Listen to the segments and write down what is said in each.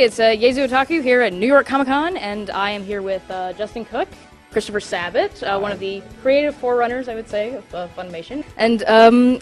it's Jesu Otaku here at New York Comic Con, and I am here with Justin Cook, Christopher Sabat, one of the creative forerunners, I would say, of Funimation. And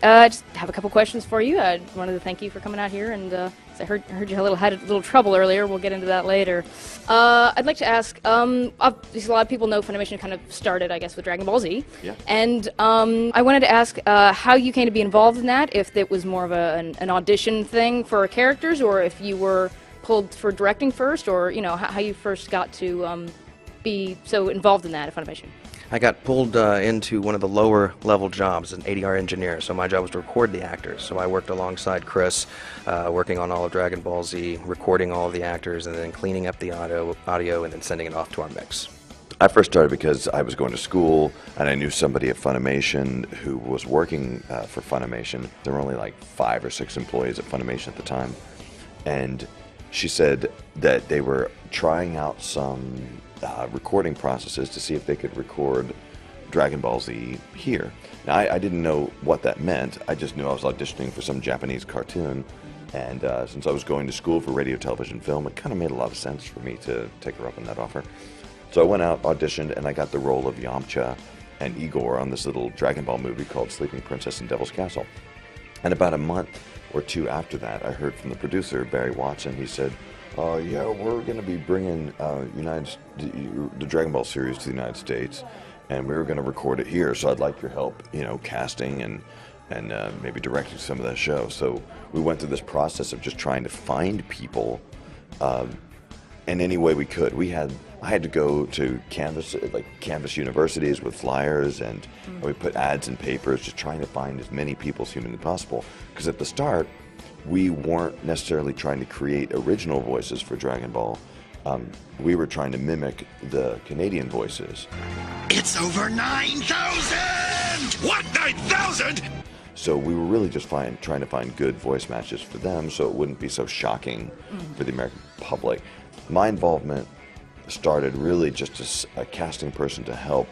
I just have a couple questions for you. I wanted to thank you for coming out here, and I heard you had a little trouble earlier. We'll get into that later. I'd like to ask, obviously a lot of people know Funimation kind of started, I guess, with Dragon Ball Z. Yeah. And I wanted to ask how you came to be involved in that, if it was more of an audition thing for characters, or if you were pulled for directing first, or, you know, how you first got to be so involved in that at Funimation. I got pulled into one of the lower level jobs as an ADR engineer, so my job was to record the actors. So I worked alongside Chris, working on all of Dragon Ball Z, recording all of the actors, and then cleaning up the audio and then sending it off to our mix. I first started because I was going to school and I knew somebody at Funimation who was working for Funimation. There were only like 5 or 6 employees at Funimation at the time, and she said that they were trying out some recording processes to see if they could record Dragon Ball Z here. Now, I didn't know what that meant. I just knew I was auditioning for some Japanese cartoon, and since I was going to school for radio, television, film, it kind of made a lot of sense for me to take her up on that offer. So I went out, auditioned, and I got the role of Yamcha and Igor on this little Dragon Ball movie called Sleeping Princess and Devil's Castle. And about a month or 2 after that, I heard from the producer, Barry Watson. He said, yeah, we're going to be bringing the Dragon Ball series to the United States, and we were going to record it here, so I'd like your help, you know, casting and maybe directing some of that show. So we went through this process of just trying to find people in any way we could. I had to go to Canvas universities with flyers, and we put ads in papers, just trying to find as many people as humanly possible. Because at the start, we weren't necessarily trying to create original voices for Dragon Ball. We were trying to mimic the Canadian voices. It's over 9,000! What, 9,000?! So we were really just trying to find good voice matches for them so it wouldn't be so shocking for the American public. My involvement started really just as a casting person to help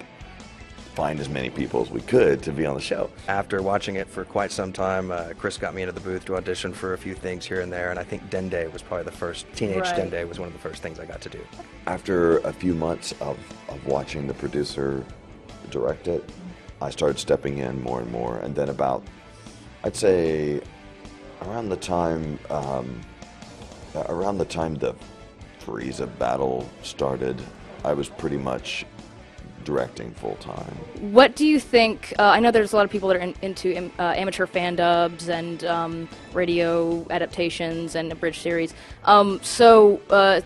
find as many people as we could to be on the show. After watching it for quite some time, Chris got me into the booth to audition for a few things here and there, and I think Dende was probably the first. Teenage Dende was one of the first things I got to do. After a few months of watching the producer direct it, I started stepping in more and more, and then about, I'd say, around the time the Frieza battle started, I was pretty much directing full-time. What do you think, I know there's a lot of people that are into amateur fan dubs and radio adaptations and abridged series, so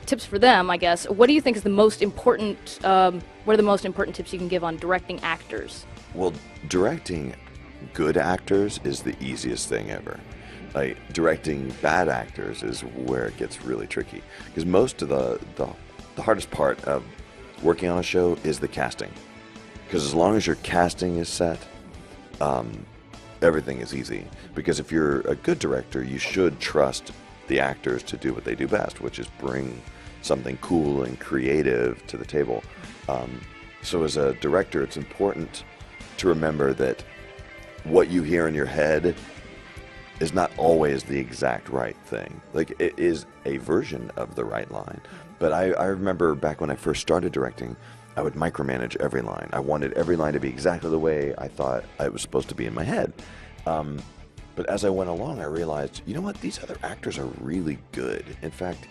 tips for them, I guess. What do you think is the most important, what are the most important tips you can give on directing actors? Well, directing good actors is the easiest thing ever. Like, directing bad actors is where it gets really tricky, because most of the hardest part of working on a show is the casting, because as long as your casting is set, everything is easy. Because if you're a good director, you should trust the actors to do what they do best, which is bring something cool and creative to the table. So as a director, it's important to remember that what you hear in your head is not always the exact right thing. Like, it is a version of the right line. But I remember back when I first started directing, I would micromanage every line. I wanted every line to be exactly the way I thought it was supposed to be in my head. But as I went along, I realized, you know what, these other actors are really good. In fact,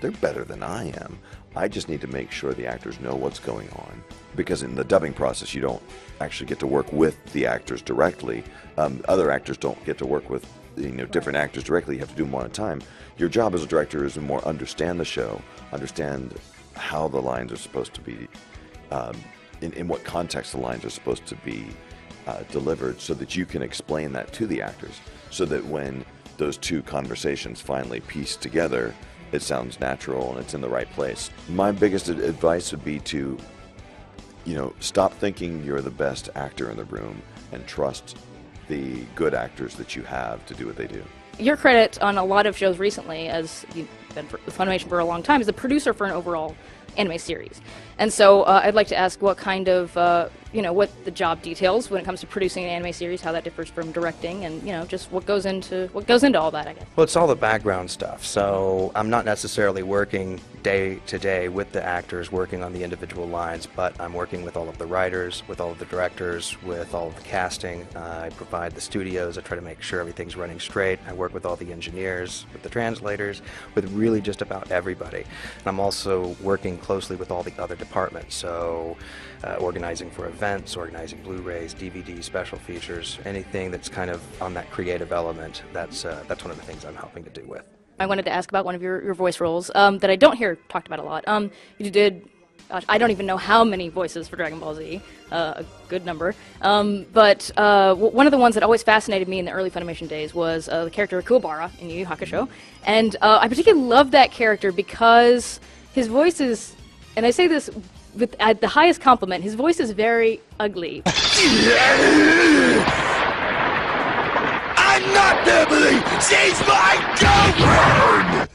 they're better than I am. I just need to make sure the actors know what's going on. Because in the dubbing process, you don't actually get to work with the actors directly. Other actors don't get to work with different actors directly. You have to do them one at a time. Your job as a director is to more understand the show, understand how the lines are supposed to be, in what context the lines are supposed to be delivered, so that you can explain that to the actors, so that when those two conversations finally piece together, it sounds natural and it's in the right place. My biggest advice would be to, stop thinking you're the best actor in the room and trust the good actors that you have to do what they do. Your credit on a lot of shows recently, as been with Funimation for a long time, is a producer for an overall anime series. And so I'd like to ask what kind of, what the job details when it comes to producing an anime series, how that differs from directing, and, just what goes into all that, I guess. Well, it's all the background stuff. So I'm not necessarily working day to day with the actors, working on the individual lines, but I'm working with all of the writers, with all of the directors, with all of the casting. I provide the studios. I try to make sure everything's running straight. I work with all the engineers, with the translators, with really just about everybody. And I'm also working closely with all the other departments. So organizing for events, organizing Blu-rays, DVDs, special features, anything that's kind of on that creative element. That's one of the things I'm helping to do with. I wanted to ask about one of your voice roles that I don't hear talked about a lot. You did, gosh, I don't even know how many voices for Dragon Ball Z, a good number. But one of the ones that always fascinated me in the early Funimation days was the character Kuwabara in Yu Yu Hakusho. And I particularly loved that character because his voice is, and I say this with the highest compliment, his voice is very ugly. I'm not Beverly! She's my girlfriend!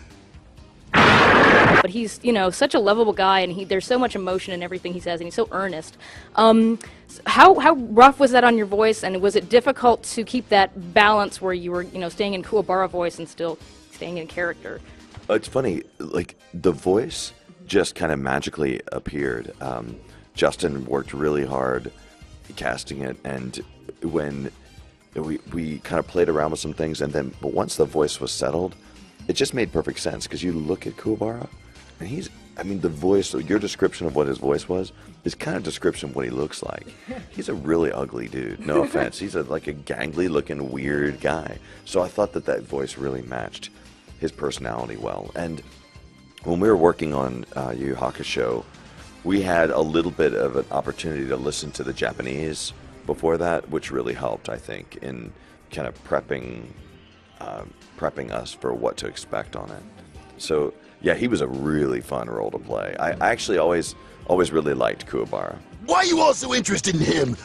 But he's, such a lovable guy, and there's so much emotion in everything he says, and he's so earnest. How rough was that on your voice, and was it difficult to keep that balance where you were, staying in Kuwabara voice and still staying in character? It's funny, like, the voice just kind of magically appeared. Justin worked really hard casting it, and when we kind of played around with some things, but once the voice was settled, it just made perfect sense, because you look at Kuwabara, and the voice, your description of what his voice was, is kind of description of what he looks like. He's a really ugly dude, no offense. He's like a gangly-looking, weird guy. So I thought that voice really matched his personality well. And when we were working on Yu Yu Hakusho, we had a little bit of an opportunity to listen to the Japanese before that, which really helped, I think, in kind of prepping us for what to expect on it. So, yeah, he was a really fun role to play. I actually always really liked Kuwabara. Why are you all so interested in him?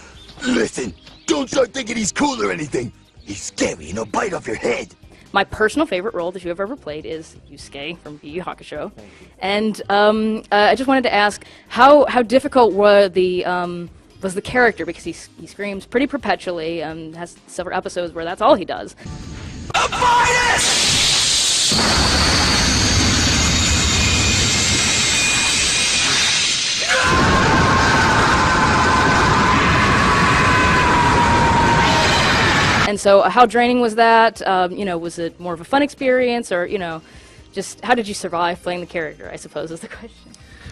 Listen, don't start thinking he's cool or anything. He's scary and he'll bite off your head. My personal favorite role that you have ever played is Yusuke from Yu Yu Hakusho. And I just wanted to ask, how difficult was the character, because he screams pretty perpetually, has several episodes where that's all he does. Avoid it! And so how draining was that? Was it more of a fun experience, or, just how did you survive playing the character, I suppose, is the question.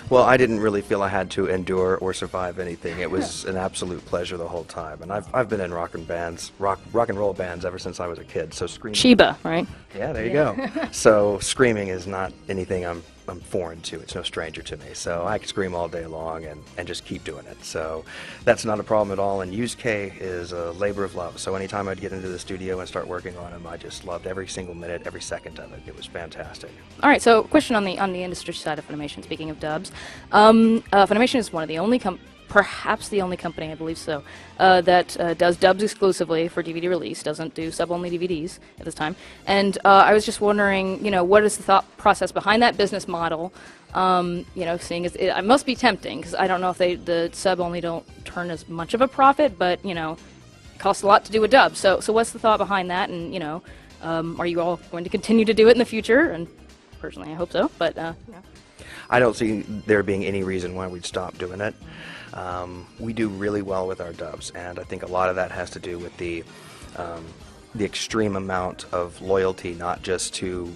Well, I didn't really feel I had to endure or survive anything. It was an absolute pleasure the whole time. And I've been in rock and roll bands ever since I was a kid. So screaming. Chiba, right? Yeah, there you go. So screaming is not anything I'm foreign to. It's no stranger to me. So I can scream all day long and just keep doing it. So that's not a problem at all. And Yusuke is a labor of love. So anytime I'd get into the studio and start working on him, I just loved every single minute, every second of it. It was fantastic. All right, so question on the industry side of Funimation, speaking of dubs. Funimation is one of the only perhaps the only company, I believe so, that does dubs exclusively for DVD release, doesn't do sub-only DVDs at this time. And I was just wondering, what is the thought process behind that business model? Seeing as it must be tempting, because I don't know if the sub-only don't turn as much of a profit, but, it costs a lot to do a dub. So what's the thought behind that? And, are you all going to continue to do it in the future? And personally, I hope so, but, I don't see there being any reason why we'd stop doing it. We do really well with our dubs, and I think a lot of that has to do with the extreme amount of loyalty, not just to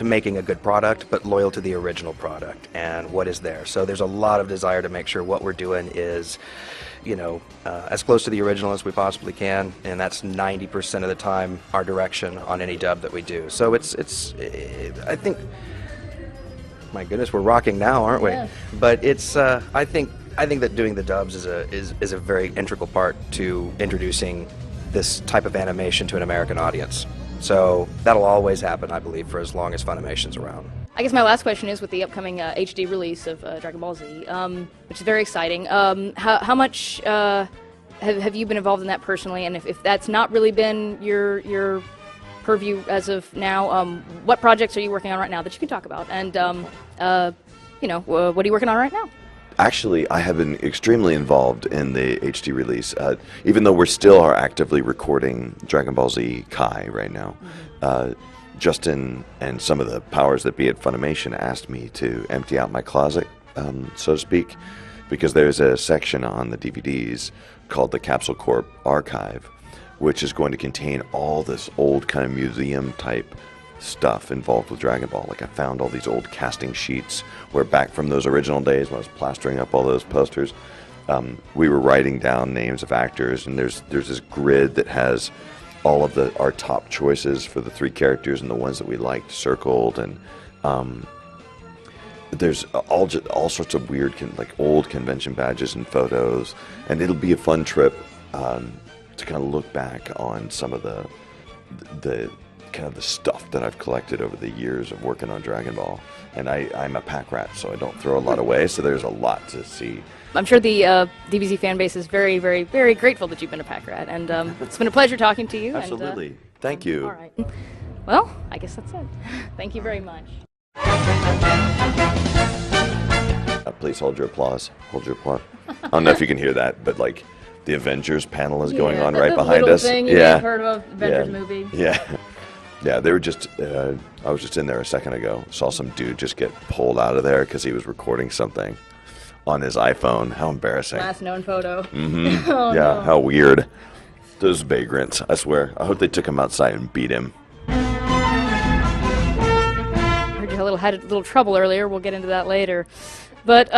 making a good product, but loyal to the original product and what is there. So there's a lot of desire to make sure what we're doing is, as close to the original as we possibly can, and that's 90% of the time our direction on any dub that we do. So I think. My goodness, we're rocking now, aren't we? Yeah. But it's I think that doing the dubs is a very integral part to introducing this type of animation to an American audience. So that'll always happen, I believe, for as long as Funimation's around. I guess my last question is, with the upcoming HD release of Dragon Ball Z, which is very exciting, how much have you been involved in that personally? And if that's not really been your purview as of now. What projects are you working on right now that you can talk about? And what are you working on right now? Actually, I have been extremely involved in the HD release, even though we still are actively recording Dragon Ball Z Kai right now. Justin and some of the powers that be at Funimation asked me to empty out my closet, so to speak, because there's a section on the DVDs called the Capsule Corp Archive, which is going to contain all this old kind of museum type stuff involved with Dragon Ball. Like, I found all these old casting sheets where back from those original days when I was plastering up all those posters, we were writing down names of actors, and there's this grid that has all of our top choices for the 3 characters and the ones that we liked circled, and there's all sorts of weird old convention badges and photos, and it'll be a fun trip to kind of look back on some of the kind of the stuff that I've collected over the years of working on Dragon Ball. And I'm a pack rat, so I don't throw a lot away, so there's a lot to see. I'm sure the DBZ fan base is very, very, very grateful that you've been a pack rat, and it's been a pleasure talking to you. Absolutely. And, thank you. All right. Well, I guess that's it. Thank you very much. Please hold your applause. Hold your applause. I don't know if you can hear that, but like the Avengers panel is going on right behind us. Thing you may have heard of Avengers movie. Yeah. Yeah, they were just, I was just in there a second ago, saw some dude just get pulled out of there because he was recording something on his iPhone. How embarrassing. Last known photo. Mm-hmm. Oh, yeah, no. How weird. Those vagrants, I swear. I hope they took him outside and beat him. Heard you had a little trouble earlier. We'll get into that later. But,